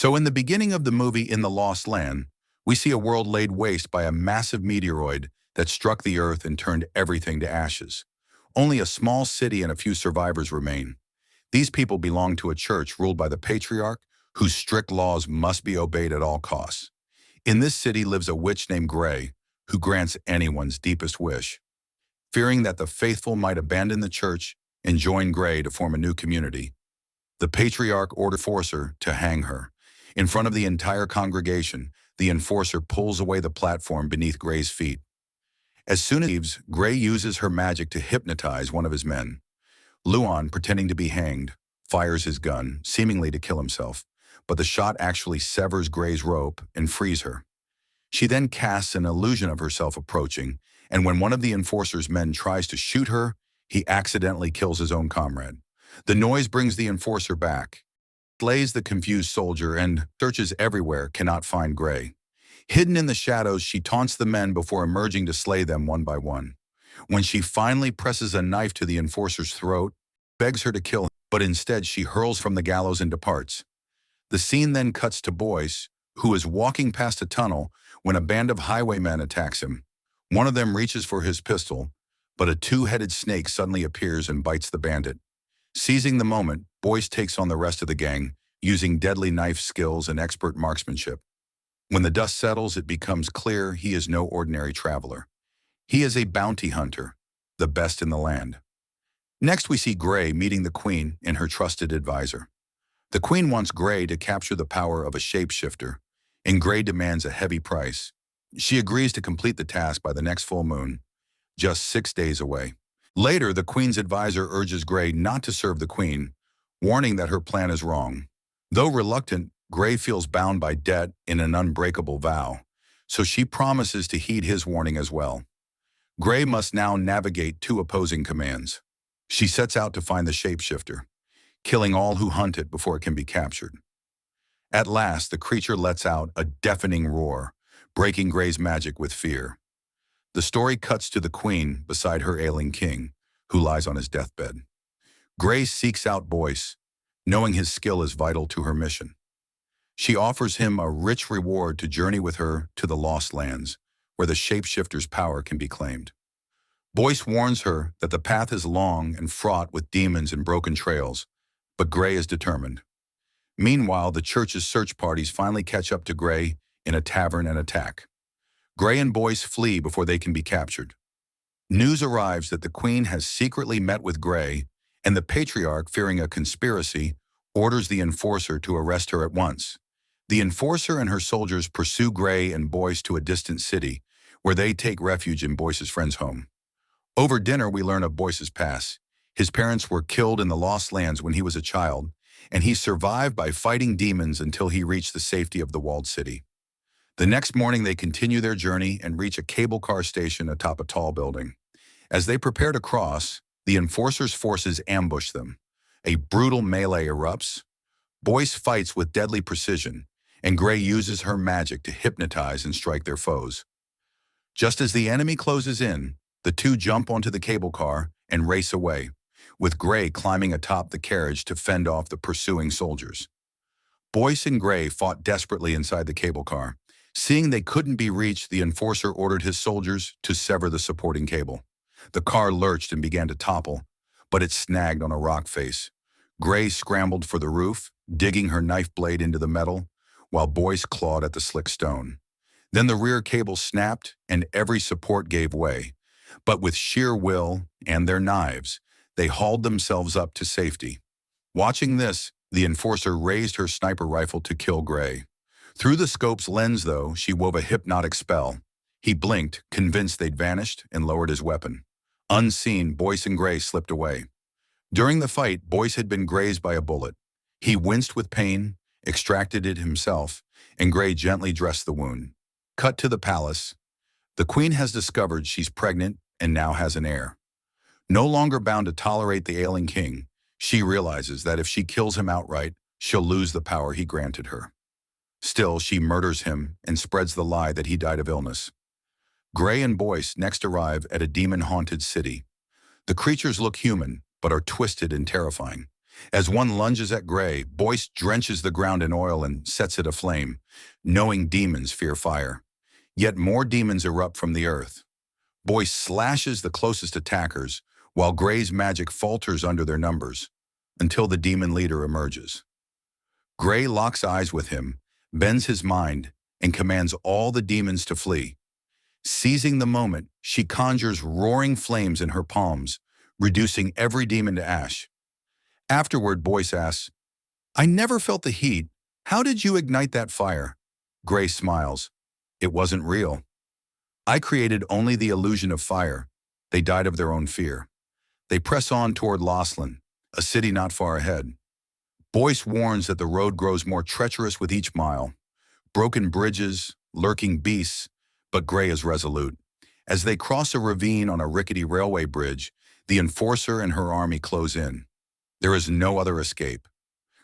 So in the beginning of the movie In the Lost Land, we see a world laid waste by a massive meteoroid that struck the Earth and turned everything to ashes. Only a small city and a few survivors remain. These people belong to a church ruled by the patriarch, whose strict laws must be obeyed at all costs. In this city lives a witch named Grey, who grants anyone's deepest wish. Fearing that the faithful might abandon the church and join Grey to form a new community, the patriarch orders the enforcer to hang her. In front of the entire congregation, the enforcer pulls away the platform beneath Grey's feet. As soon as he leaves, Grey uses her magic to hypnotize one of his men. Luan, pretending to be hanged, fires his gun, seemingly to kill himself, but the shot actually severs Grey's rope and frees her. She then casts an illusion of herself approaching, and when one of the enforcer's men tries to shoot her, he accidentally kills his own comrade. The noise brings the enforcer back, slays the confused soldier, and searches everywhere, cannot find Grey. Hidden in the shadows, she taunts the men before emerging to slay them one by one. When she finally presses a knife to the enforcer's throat, begs her to kill him, but instead she hurls from the gallows and departs. The scene then cuts to Boyce, who is walking past a tunnel when a band of highwaymen attacks him. One of them reaches for his pistol, but a two-headed snake suddenly appears and bites the bandit. Seizing the moment, Boyce takes on the rest of the gang, using deadly knife skills and expert marksmanship. When the dust settles, it becomes clear he is no ordinary traveler. He is a bounty hunter, the best in the land. Next, we see Grey meeting the Queen and her trusted advisor. The Queen wants Grey to capture the power of a shapeshifter, and Grey demands a heavy price. She agrees to complete the task by the next full moon, just 6 days away. Later, the Queen's advisor urges Grey not to serve the Queen, warning that her plan is wrong. Though reluctant, Grey feels bound by debt in an unbreakable vow, so she promises to heed his warning as well. Grey must now navigate two opposing commands. She sets out to find the shapeshifter, killing all who hunt it before it can be captured. At last, the creature lets out a deafening roar, breaking Grey's magic with fear. The story cuts to the Queen beside her ailing king, who lies on his deathbed. Grey seeks out Boyce, knowing his skill is vital to her mission. She offers him a rich reward to journey with her to the Lost Lands, where the shapeshifter's power can be claimed. Boyce warns her that the path is long and fraught with demons and broken trails, but Grey is determined. Meanwhile, the church's search parties finally catch up to Grey in a tavern and attack. Grey and Boyce flee before they can be captured. News arrives that the Queen has secretly met with Grey, and the Patriarch, fearing a conspiracy, orders the enforcer to arrest her at once. The enforcer and her soldiers pursue Grey and Boyce to a distant city, where they take refuge in Boyce's friend's home. Over dinner, we learn of Boyce's past. His parents were killed in the Lost Lands when he was a child, and he survived by fighting demons until he reached the safety of the walled city. The next morning, they continue their journey and reach a cable car station atop a tall building. As they prepare to cross, the enforcer's forces ambush them. A brutal melee erupts. Boyce fights with deadly precision, and Grey uses her magic to hypnotize and strike their foes. Just as the enemy closes in, the two jump onto the cable car and race away, with Grey climbing atop the carriage to fend off the pursuing soldiers. Boyce and Grey fought desperately inside the cable car. Seeing they couldn't be reached, the enforcer ordered his soldiers to sever the supporting cable. The car lurched and began to topple, but it snagged on a rock face. Grey scrambled for the roof, digging her knife blade into the metal, while Boyce clawed at the slick stone. Then the rear cable snapped and every support gave way. But with sheer will and their knives, they hauled themselves up to safety. Watching this, the enforcer raised her sniper rifle to kill Grey. Through the scope's lens, though, she wove a hypnotic spell. He blinked, convinced they'd vanished, and lowered his weapon. Unseen, Boyce and Grey slipped away. During the fight, Boyce had been grazed by a bullet. He winced with pain, extracted it himself, and Grey gently dressed the wound. Cut to the palace. The Queen has discovered she's pregnant and now has an heir. No longer bound to tolerate the ailing king, she realizes that if she kills him outright, she'll lose the power he granted her. Still, she murders him and spreads the lie that he died of illness. Grey and Boyce next arrive at a demon-haunted city. The creatures look human, but are twisted and terrifying. As one lunges at Gray, Boyce drenches the ground in oil and sets it aflame, knowing demons fear fire. Yet more demons erupt from the earth. Boyce slashes the closest attackers, while Gray's magic falters under their numbers, until the demon leader emerges. Gray locks eyes with him, bends his mind, and commands all the demons to flee. Seizing the moment, she conjures roaring flames in her palms, reducing every demon to ash. Afterward, Boyce asks, "I never felt the heat. How did you ignite that fire?" Gray smiles. "It wasn't real. I created only the illusion of fire. They died of their own fear." They press on toward Loslan, a city not far ahead. Boyce warns that the road grows more treacherous with each mile. Broken bridges, lurking beasts, but Gray is resolute. As they cross a ravine on a rickety railway bridge, the Enforcer and her army close in. There is no other escape.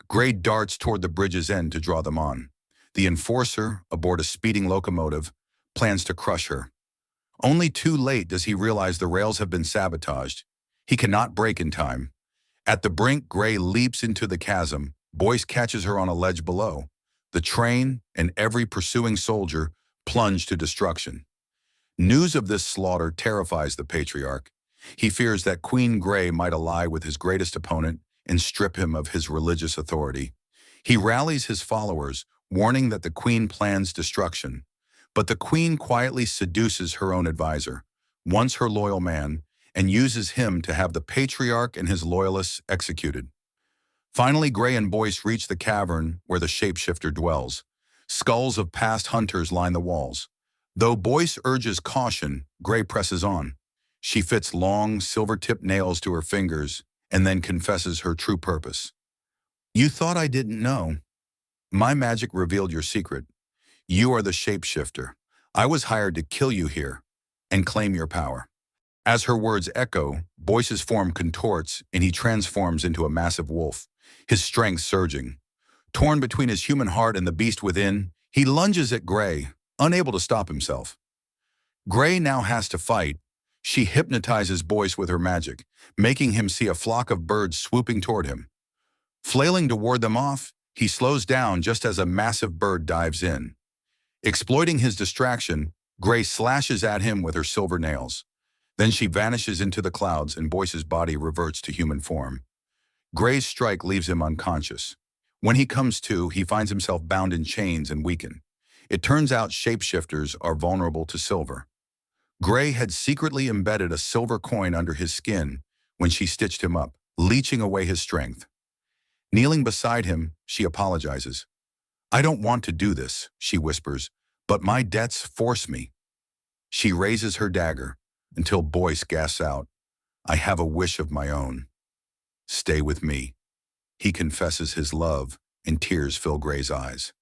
Gray darts toward the bridge's end to draw them on. The Enforcer, aboard a speeding locomotive, plans to crush her. Only too late does he realize the rails have been sabotaged. He cannot brake in time. At the brink, Gray leaps into the chasm. Boyce catches her on a ledge below. The train and every pursuing soldier plunge to destruction. News of this slaughter terrifies the Patriarch. He fears that Queen Gray might ally with his greatest opponent and strip him of his religious authority. He rallies his followers, warning that the Queen plans destruction. But the Queen quietly seduces her own advisor, once her loyal man, and uses him to have the Patriarch and his loyalists executed. Finally, Gray and Boyce reach the cavern where the shapeshifter dwells. Skulls of past hunters line the walls. Though Boyce urges caution, Gray presses on. She fits long, silver-tipped nails to her fingers and then confesses her true purpose. "You thought I didn't know. My magic revealed your secret. You are the shapeshifter. I was hired to kill you here and claim your power." As her words echo, Boyce's form contorts and he transforms into a massive wolf, his strength surging. Torn between his human heart and the beast within, he lunges at Gray, unable to stop himself. Gray now has to fight. She hypnotizes Boyce with her magic, making him see a flock of birds swooping toward him. Flailing to ward them off, he slows down just as a massive bird dives in. Exploiting his distraction, Gray slashes at him with her silver nails. Then she vanishes into the clouds and Boyce's body reverts to human form. Gray's strike leaves him unconscious. When he comes to, he finds himself bound in chains and weakened. It turns out shapeshifters are vulnerable to silver. Gray had secretly embedded a silver coin under his skin when she stitched him up, leeching away his strength. Kneeling beside him, she apologizes. "I don't want to do this," she whispers, "but my debts force me." She raises her dagger until Boyce gasps out, "I have a wish of my own. Stay with me." He confesses his love, and tears fill Gray's eyes.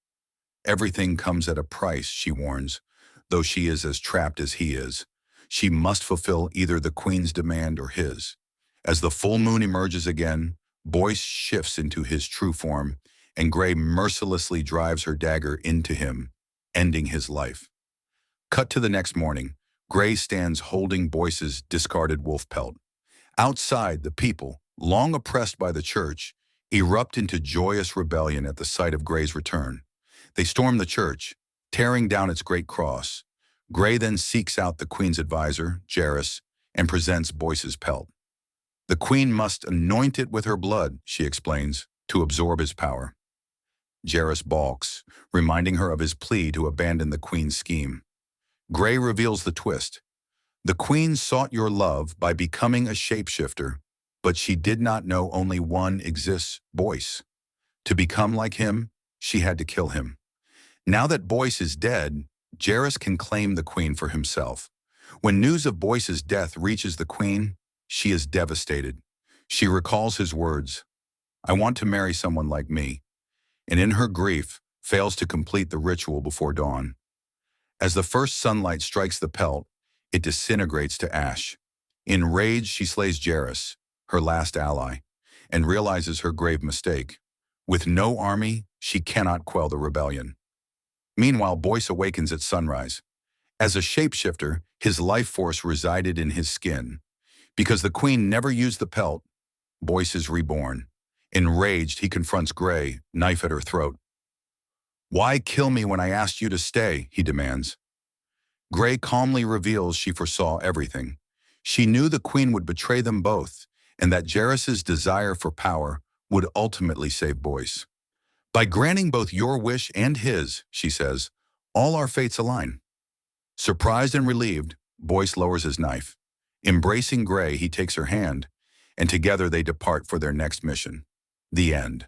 "Everything comes at a price," she warns, "though she is as trapped as he is. She must fulfill either the Queen's demand or his." As the full moon emerges again, Boyce shifts into his true form, and Gray mercilessly drives her dagger into him, ending his life. Cut to the next morning, Gray stands holding Boyce's discarded wolf pelt. Outside, the people, long oppressed by the church, erupt into joyous rebellion at the sight of Gray's return. They storm the church, tearing down its great cross. Gray then seeks out the Queen's advisor, Jairus, and presents Boyce's pelt. The Queen must anoint it with her blood, she explains, to absorb his power. Jairus balks, reminding her of his plea to abandon the Queen's scheme. Gray reveals the twist. The Queen sought your love by becoming a shapeshifter, but she did not know only one exists, Boyce. To become like him, she had to kill him. Now that Boyce is dead, Jairus can claim the Queen for himself. When news of Boyce's death reaches the Queen, she is devastated. She recalls his words, "I want to marry someone like me," and in her grief, fails to complete the ritual before dawn. As the first sunlight strikes the pelt, it disintegrates to ash. In rage, she slays Jairus, her last ally, and realizes her grave mistake. With no army, she cannot quell the rebellion. Meanwhile, Boyce awakens at sunrise. As a shapeshifter, his life force resided in his skin. Because the Queen never used the pelt, Boyce is reborn. Enraged, he confronts Gray, knife at her throat. "Why kill me when I asked you to stay?" he demands. Gray calmly reveals she foresaw everything. She knew the Queen would betray them both, and that Jairus' desire for power would ultimately save Boyce. "By granting both your wish and his," she says, "all our fates align." Surprised and relieved, Boyce lowers his knife. Embracing Gray, he takes her hand, and together they depart for their next mission. The end.